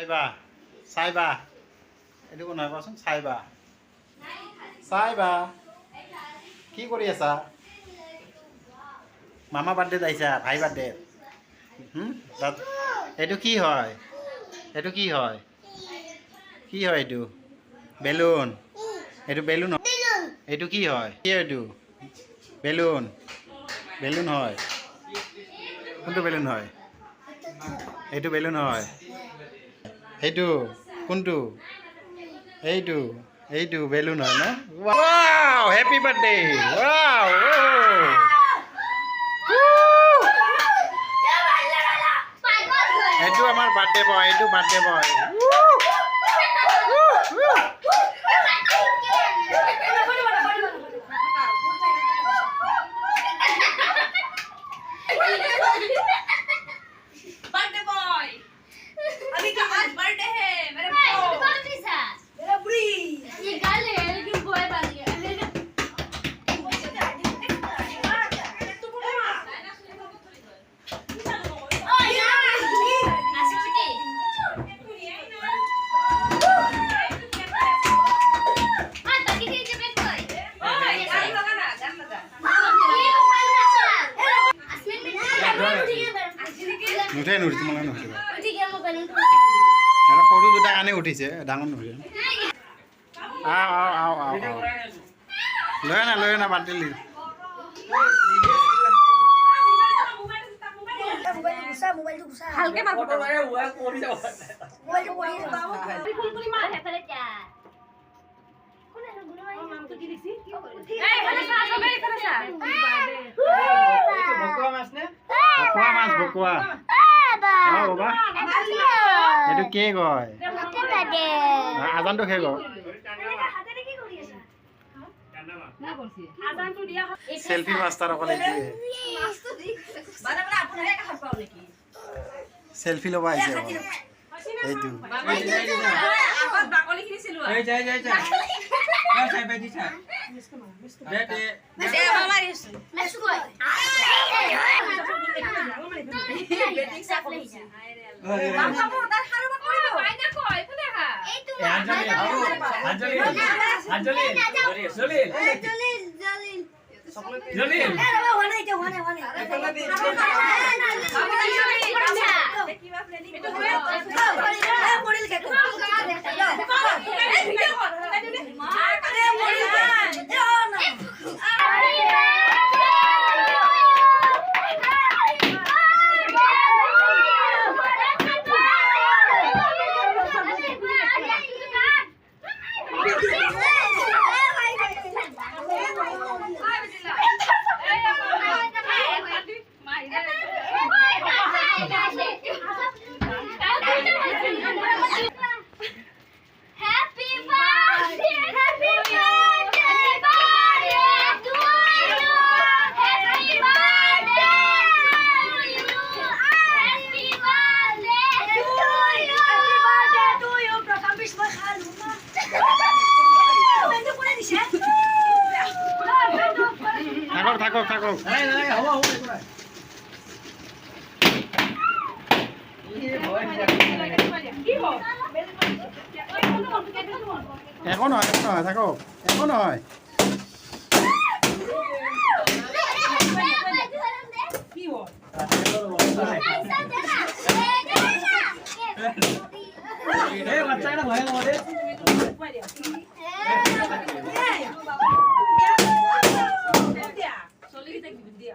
চাইবা চাইবা এইটো কোন হয় কোৱাচোন চাইবা চাইবা কি কৰি আছা মামা বাৰ্থডেত আহিছা ভাই বাৰ্থডে এইটো কি হয় এইটো কি হয় কি হয় এইটো বেলুন এইটো বেলুন এইটো কি হয় কি এইটো বেলুন বেলুন হয় কোনটো বেলুন হয় এইটো বেলুন হয় এইটো কোনটো এইটো এইটো বেলুন হয় না ওয়াও হ্যাপি বার্থডে ওয়াও এইটো আমার বার্থডে বয় এইটো বার্থডে বয় बर्थडे बॉय अभी का आज बर्थडे है मेरे मेरा बुरी ये गर्ल है लेकिन बॉय बन गया নুঠে নুঠি তোমালোকে নুঠিবা সৰু দুটা কাণে উঠিছে ডাঙৰ নুঠে আও আও আও আও লৈ আনা বাতিল हल्के मार फोटो ए ভকুৱা মাছ ভকুৱা বাবা এইটো কে কয় আজানটো খে কয় সেলফি মাষ্টাৰ অকল এইটোৱে সেলফি ল'ব আহিছে এইটো থাকক থাকক একো নহয় থাকক একো নহয়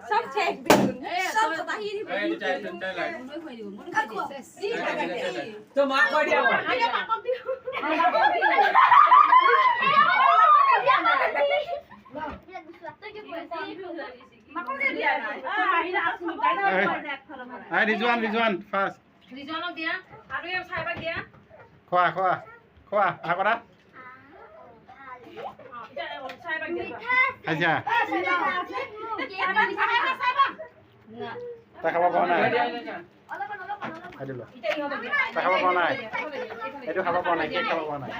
सब चेक सब बताइए तो मार कर दिया ৰিজৱান ফাৰ্ষ্ট ৰিজনক দিয়া আৰু এই চাইবাক দিয়া খোৱা আগৰা চাইবাক দিয়া আচ্ছা তা খাব পৰা নাই তা খাব পৰা নাই এইটো খাব পৰা নাই কেক খাব পৰা নাই